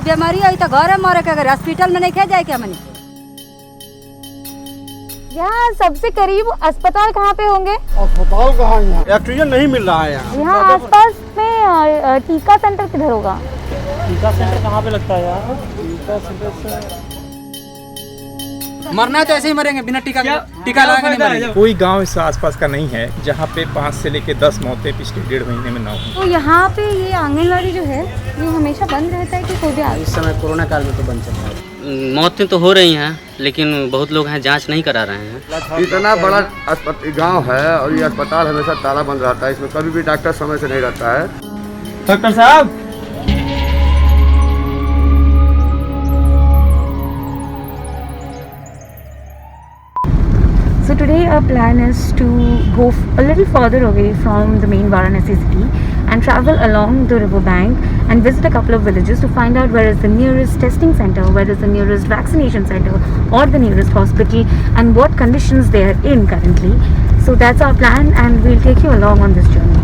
बीमारी आई तो घर मरे के, अगर हॉस्पिटल में नहीं खे जाए क्या मनी। यहाँ सबसे करीब अस्पताल कहाँ पे होंगे? अस्पताल कहाँ है? यहाँ ऑक्सीजन नहीं मिल रहा है यहाँ आसपास में टीका सेंटर किधर होगा? टीका सेंटर कहाँ पे लगता है यार? टीका सेंटर से मरना है तो ऐसे ही मरेंगे, बिना टीका लगा के नहीं मरेंगे। कोई गांव इस आसपास का नहीं है जहाँ पे 5 से लेके 10 मौतें पिछले 1.5 महीने में ना हो। तो यहाँ पे ये आंगनवाड़ी जो है ये हमेशा बंद रहता है कि कोई भी आ? इस समय कोरोना काल में तो बंद चल रहा है। मौतें तो हो रही हैं, लेकिन बहुत लोग हैं जांच नहीं करा रहे हैं। इतना बड़ा गांव है और ये अस्पताल हमेशा ताला बंद रहता है, इसमें कभी भी डॉक्टर समय से नहीं रहता है। डॉक्टर साहब, So today our plan is to go a little further away from the main Varanasi city and travel along the river bank and visit a couple of villages to find out where is the nearest testing center, where is the nearest vaccination center or the nearest hospital and what conditions they are in currently. So that's our plan and we'll take you along on this journey.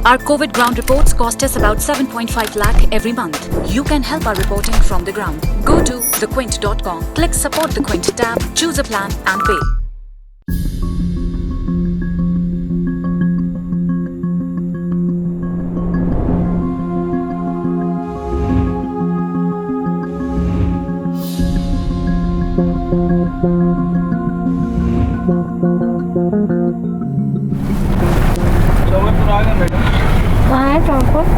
Our COVID ground reports cost us about 7.5 lakh every month. You can help our reporting from the ground. Go to thequint.com, click support the Quint tab, choose a plan and pay. कहाँ है transport?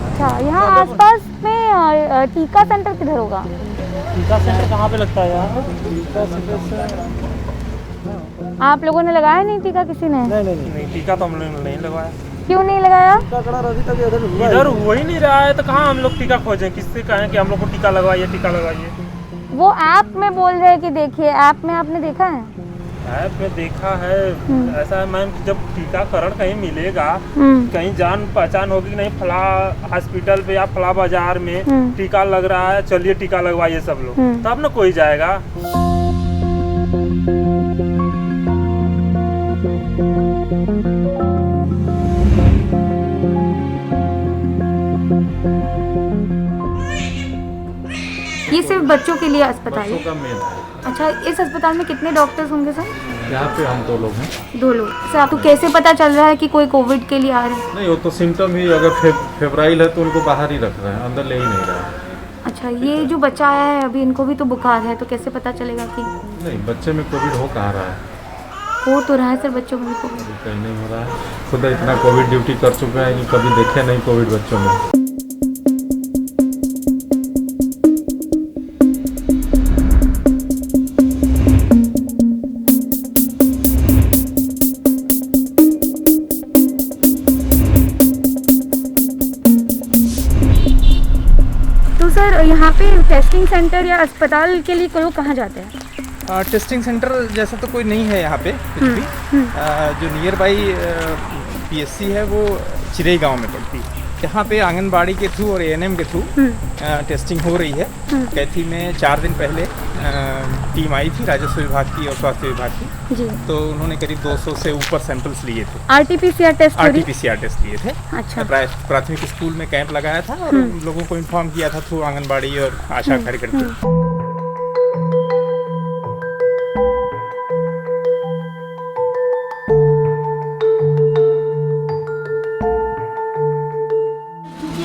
अच्छा, यहाँ आसपास में टीका centre किधर होगा? टीका सेंटर कहाँ पे लगता है यार? टीका सेंटर से आप लोगों ने लगाया नहीं टीका किसी ने? नहीं, टीका तो हम लोगों ने नहीं लगवाया। क्यों नहीं लगाया? इधर हो ही नहीं रहा है तो कहाँ हम लोग टीका खोजें? किससे कहें कि हम लोग को टीका लगवाइए, टीका लगवाइए? वो ऐप में बोल रहे हैं कि देखिए, ऐप में आपने देखा है? ऐप में देखा है। ऐसा है मैम, जब टीकाकरण कहीं मिलेगा, कहीं जान पहचान होगी नहीं, फला हॉस्पिटल पे या फला बाजार में टीका लग रहा है, चलिए टीका लगवाइए सब लोग, तब न कोई जाएगा। ये सिर्फ बच्चों के लिए अस्पताल है? बच्चों का मेन है। अच्छा, इस अस्पताल में कितने डॉक्टर्स होंगे सर? यहाँ पे हम 2 लोग हैं। 2 लोग। सर आपको कैसे पता चल रहा है कि कोई कोविड के लिए आ रहे हैं? नहीं, वो तो सिम्टम ही, अगर फेब्राइल है तो उनको बाहर ही रख रहे हैं, अंदर ले ही नहीं रहे हैं। अच्छा, ये जो बच्चा आया है अभी, इनको भी तो बुखार है, तो कैसे पता चलेगा कि? नहीं, बच्चे में कोविड हो कहाँ रहा है? हो तो रहा है सर बच्चों में कोविड। कहीं नहीं हो रहा है। खुद इतना कोविड ड्यूटी कर चुके हैं कि कभी देखे नहीं कोविड बच्चों में। सर यहाँ पे टेस्टिंग सेंटर या अस्पताल के लिए लोग कहाँ जाते हैं? टेस्टिंग सेंटर जैसा तो कोई नहीं है यहाँ पे कुछ भी। जो नियर बाई पीएससी है वो चिरई गांव में पड़ती है। यहाँ पे आंगनबाड़ी के थ्रू और एएनएम के थ्रू टेस्टिंग हो रही है। कैथी में 4 दिन पहले टीम आई थी राजस्व विभाग की और स्वास्थ्य विभाग की जी। तो उन्होंने करीब 200 से ऊपर सैंपल्स लिए थे। आरटीपीसीआर टेस्ट लिए थे। अच्छा। प्राथमिक स्कूल में कैंप लगाया था और लोगों को इन्फॉर्म किया था थ्रू आंगनबाड़ी और आशा कार्यकर्ता।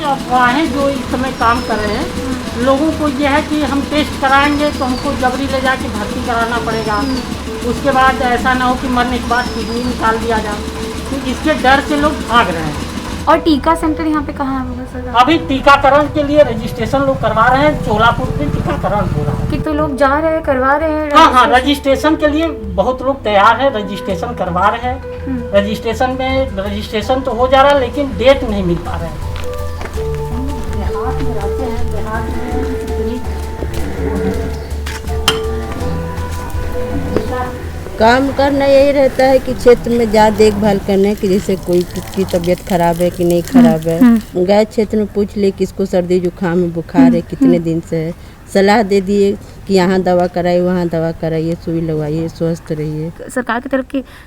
अफवाहें जो इस समय काम कर रहे हैं, लोगों को यह है कि हम टेस्ट कराएंगे तो हमको जबरी ले जाके भर्ती कराना पड़ेगा, उसके बाद ऐसा ना हो कि मरने के बाद किडनी निकाल दिया जाए, तो इसके डर से लोग भाग रहे हैं। और टीका सेंटर यहाँ पे कहाँ होगा सर? अभी टीकाकरण के लिए रजिस्ट्रेशन लोग करवा रहे हैं, चोलापुर में टीकाकरण हो रहा है। कि तो लोग जा रहे हैं, करवा रहे हैं? हाँ, रजिस्ट्रेशन के लिए बहुत लोग तैयार है, रजिस्ट्रेशन करवा रहे हैं। रजिस्ट्रेशन तो हो जा रहा है लेकिन डेट नहीं मिल पा रहे हैं। काम करना यही रहता है कि क्षेत्र में जा देखभाल करने की, जैसे कोई की तबीयत खराब है कि नहीं खराब है। गए क्षेत्र में पूछ ले किसको सर्दी जुकाम है, बुखार है, कितने दिन से है, सलाह दे दिए कि यहाँ दवा कराइए, वहाँ दवा कराइए, सुई लगवाइए, स्वस्थ रहिए। सरकार की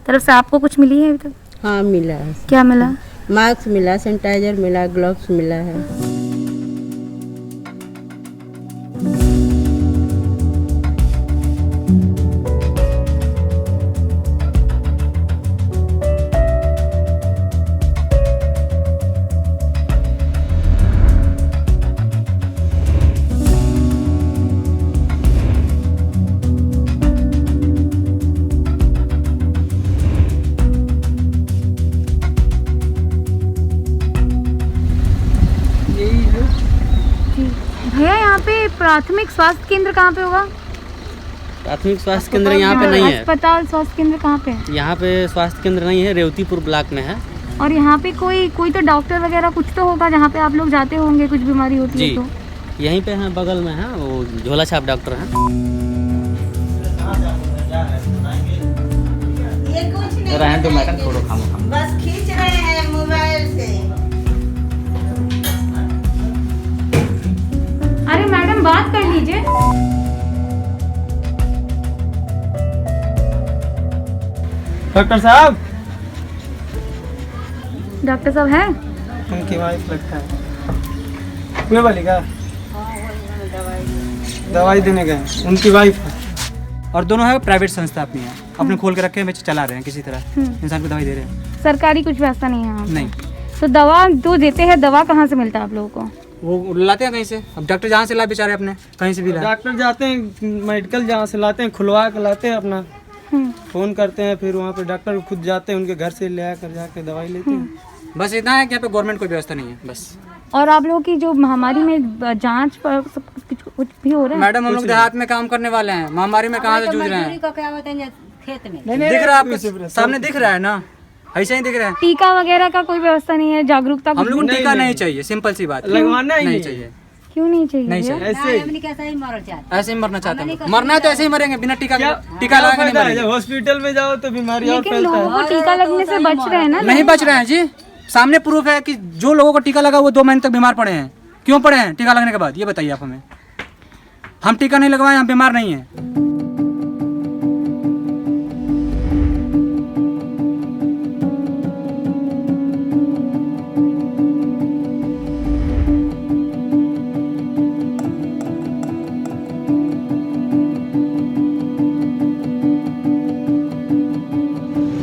तरफ से आपको कुछ मिली है अभी तक? हाँ, मिला है। क्या मिला? मास्क मिला, सैनिटाइजर मिला, ग्लव्स मिला है। भैया यहाँ पे प्राथमिक स्वास्थ्य केंद्र कहाँ पे होगा? प्राथमिक स्वास्थ्य केंद्र यहाँ पे नहीं है। अस्पताल स्वास्थ्य केंद्र कहाँ पे है? यहाँ पे स्वास्थ्य केंद्र नहीं है, रेवतीपुर ब्लॉक में है। और यहाँ पे कोई तो डॉक्टर वगैरह कुछ तो होगा जहाँ पे आप लोग जाते होंगे, कुछ बीमारी होती है तो? यहीं पे है, बगल में है, वो झोला छाप डॉक्टर है। रहने मैडम थोड़ा खामो बस खींच रहे हैं मोबाइल से। अरे मैडम बात कर लीजिए। डॉक्टर साहब, डॉक्टर साहब हैं? उनकी वाइफ लगता है। कोई वाली का दवाई देने गए, उनकी वाइफ है। और दोनों है प्राइवेट संस्था अपनी है, अपने खोल के रखे हैं, बेच चला रहे हैं, किसी तरह इंसान को दवाई दे रहे हैं। सरकारी कुछ व्यवस्था नहीं है यहाँ पे? नहीं। तो दवा जो देते हैं, दवा कहाँ से मिलता है आप लोगों को? वो लाते हैं कहीं से, अब डॉक्टर जहाँ से लाए बेचारे अपने, कहीं से भी लाए। डॉक्टर जाते हैं मेडिकल जहाँ से लाते हैं, खुलवा के लाते हैं अपना, फोन करते हैं, फिर वहाँ पे डॉक्टर खुद जाते हैं, उनके घर से ले आकर जाके दवाई लेते हैं। बस इतना है कि यहाँ पे गवर्नमेंट कोई व्यवस्था नहीं है बस। और आप लोगों की जो महामारी में जांच पर सब कुछ भी हो रहा है? मैडम हम लोग देहात में काम करने वाले हैं, महामारी में कहाँ से जूझ रहे हैं? खेत में दिख रहा है आपको सामने, दिख रहा है ना, ऐसे ही दिख रहा है। टीका वगैरह का कोई व्यवस्था नहीं है, जागरूकता? हम लोग को टीका नहीं चाहिए, सिंपल सी बात, लगवाना ही नहीं चाहिए। क्यों नहीं चाहिए? नहीं चाहिए, ऐसे ही मरना चाहते हैं। मरना है तो ऐसे ही मरेंगे, बिना टीका लगा के नहीं मरेंगे। हॉस्पिटल में जाओ तो बीमारी और लेकिन फैलता लोगों है। को टीका लगने से बच रहे हैं ना? नहीं बच रहे हैं जी, सामने प्रूफ है कि जो लोगों को टीका लगा वो 2 महीने तक बीमार पड़े हैं। क्यों पड़े हैं टीका लगने के बाद, ये बताइए आप हमें। हम टीका नहीं लगवाए, हम बीमार नहीं हैं।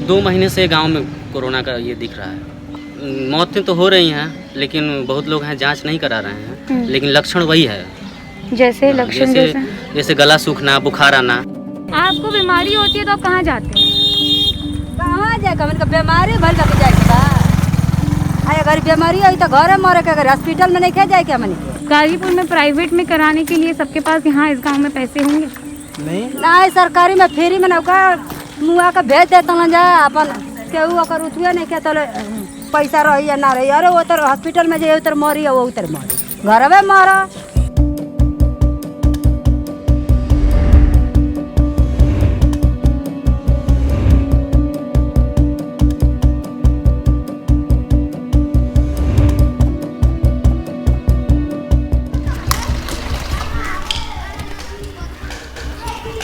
दो महीने से गांव में कोरोना का ये दिख रहा है। मौतें तो हो रही हैं, लेकिन बहुत लोग हैं जांच नहीं करा रहे हैं, लेकिन लक्षण वही है। जैसे लक्षण जैसे गला सूखना, बुखार आना। आपको बीमारी होती है तो आप कहाँ जाते हैं? कहाँ जाएगा? मतलब बीमारी भर लग जाएगा। अगर बीमारी आई तो घर मरे के, अगर हॉस्पिटल में नहीं खे जाए क्या? मैंने गाजीपुर में प्राइवेट में कराने के लिए सबके पास यहाँ इस गांव में पैसे होंगे? नहीं, सरकारी में फ्री में नौका मुआ का भेज देता ना जाए अपन केहू अगर उठिए नहीं के तो पैसा रही या ना रही। अरे वो तो हॉस्पिटल में जाए उतर मरी, वो उतर मरी, घर में मारा।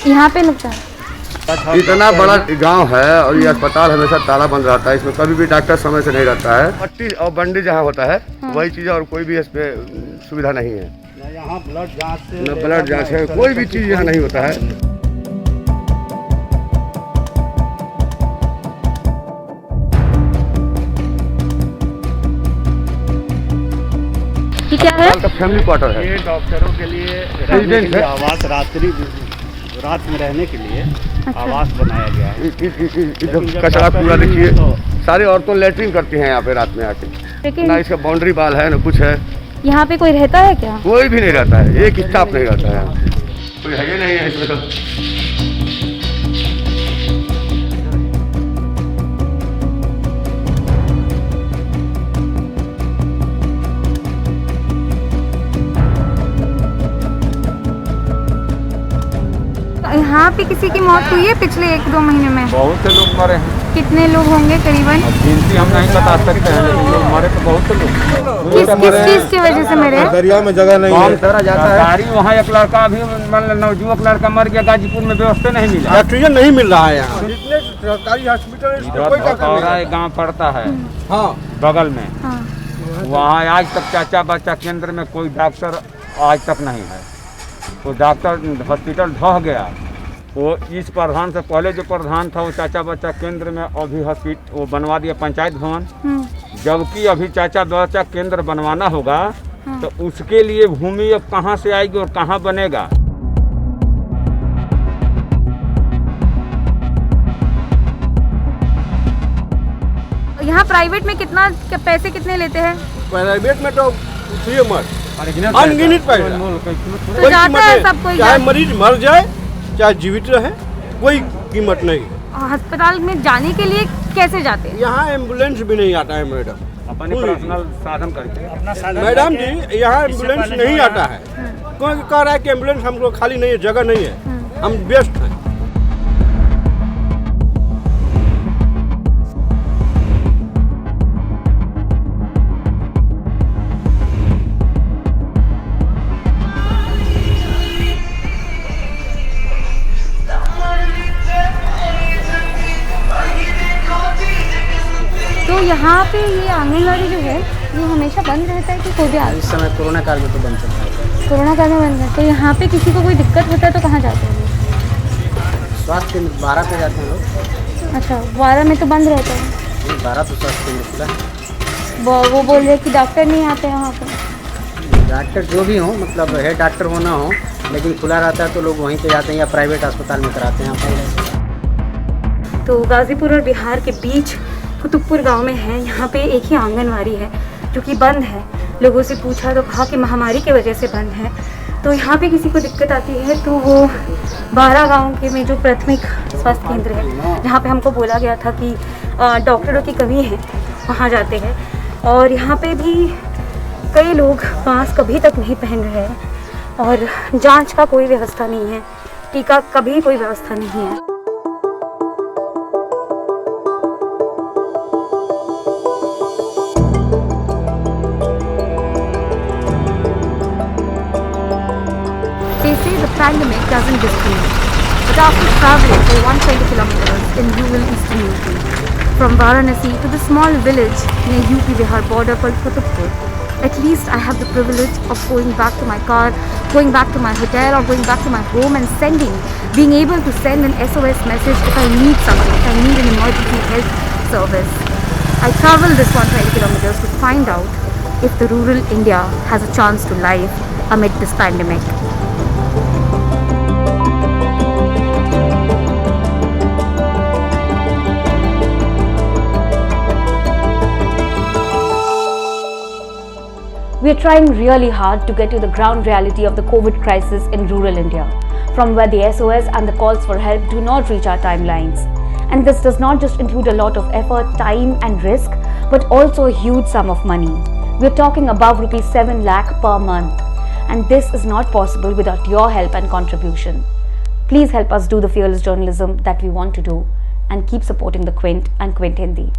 यहाँ पे लगता है? इतना बड़ा गांव है और ये अस्पताल हमेशा ताला बंद रहता है, इसमें कभी भी डॉक्टर समय से नहीं रहता है। पट्टी और बंडी जहाँ होता है वही चीज़, और कोई भी इसमें सुविधा नहीं है। यहाँ ब्लड जांच है, कोई भी चीज़ यहाँ नहीं होता है। ये क्या है? फैमिली क्वार्टर है, ये डॉक्टरों के लिए रहने के लिए आवास, रात में रहने के लिए आवास बनाया गया है। कचरा कूड़ा देखिए, सारी औरतों लेटरिन करती हैं यहाँ पे रात में आके। ना इसका बाउंड्री वाल है, ना कुछ है। यहाँ पे कोई रहता है क्या? कोई भी नहीं रहता है, एक स्टाफ नहीं रहता है, कोई है नहीं है इसमें तो। यहाँ पे किसी की मौत हुई है पिछले 1-2 महीने में? बहुत से लोग मरे हैं। कितने लोग होंगे करीबन? गिनती हम नहीं बता सकते हैं, लेकिन लोग मरे तो बहुत से लोग। किस चीज की वजह से मरे? दरिया में जगह नहीं है, तरह जाता है। वहाँ एक लड़का भी, मान लो नवजुवक लड़का मर गया, गाजीपुर में व्यवस्था नहीं मिला, ऑक्सीजन नहीं मिल रहा है यहाँ। सरकारी हॉस्पिटल इधर गांव पड़ता है हाँ बगल में, वहाँ आज तक चाचा बच्चा केंद्र में कोई डॉक्टर आज तक नहीं है। तो डॉक्टर हॉस्पिटल ढह गया। वो इस प्रधान से पहले जो प्रधान था वो चाचा बच्चा केंद्र में अभी हॉस्पिटल वो बनवा दिया पंचायत भवन, जबकि अभी चाचा बच्चा केंद्र बनवाना होगा तो उसके लिए भूमि अब कहाँ से आएगी और कहाँ बनेगा। यहाँ प्राइवेट में कितना पैसे कितने लेते हैं? प्राइवेट में तो अनगिनत पैसा, तो जाता है सब कोई, चाहे मरीज मर जाए चाहे जीवित रहे, कोई कीमत नहीं। अस्पताल में जाने के लिए कैसे जाते हैं? यहाँ एम्बुलेंस भी नहीं आता है मैडम, अपने पर्सनल साधन करके। मैडम जी यहाँ एम्बुलेंस नहीं आता है, कोई कह रहा है कि एम्बुलेंस हमको खाली नहीं है, जगह नहीं है, हम व्यस्त हैं। तो यहाँ पे ये आंगनबाड़ी जो है ये हमेशा बंद रहता है कि कोई भी आ? इस समय कोरोना काल में तो बंद चलता है। कोरोना काल में बंद है। तो यहाँ पे किसी को कोई दिक्कत होता है तो कहाँ जाते हैं? स्वास्थ्य केंद्र 12 पे जाते हैं लोग। अच्छा, 12 में तो बंद रहता है। 12 तो स्वास्थ्य केंद्र खुला है। वो बोल रहे कि डॉक्टर नहीं आते हैं वहाँ पे। डॉक्टर जो भी हो, मतलब है डॉक्टर हो ना हो, लेकिन खुला रहता है तो लोग वहीं पे जाते हैं या प्राइवेट अस्पताल में कराते हैं। तो गाज़ीपुर और बिहार के बीच कुतुबपुर गांव में है, यहाँ पे एक ही आंगनवाड़ी है जो कि बंद है। लोगों से पूछा तो कहा कि महामारी की वजह से बंद है। तो यहाँ पे किसी को दिक्कत आती है तो वो 12 गांव के में जो प्राथमिक स्वास्थ्य केंद्र है, जहाँ पे हमको बोला गया था कि डॉक्टरों की कमी है, वहाँ जाते हैं। और यहाँ पे भी कई लोग मास्क अभी तक नहीं पहन रहे हैं और जाँच का कोई व्यवस्था नहीं है, टीका का भी कोई व्यवस्था नहीं है। The pandemic doesn't discriminate, but after traveling for 120 kilometers in rural eastern UP, from Varanasi to the small village near UP-Bihar border called Kutubpur, at least I have the privilege of going back to my car, going back to my hotel or going back to my home and being able to send an SOS message if I need something, if I need an emergency health service. I travel this 120 kilometers to find out if the rural India has a chance to live amid this pandemic. We are trying really hard to get to the ground reality of the COVID crisis in rural India, from where the SOS and the calls for help do not reach our timelines. And this does not just include a lot of effort, time and risk, but also a huge sum of money. We are talking above ₹7 lakh per month. And this is not possible without your help and contribution. Please help us do the fearless journalism that we want to do and keep supporting the Quint and Quint Hindi.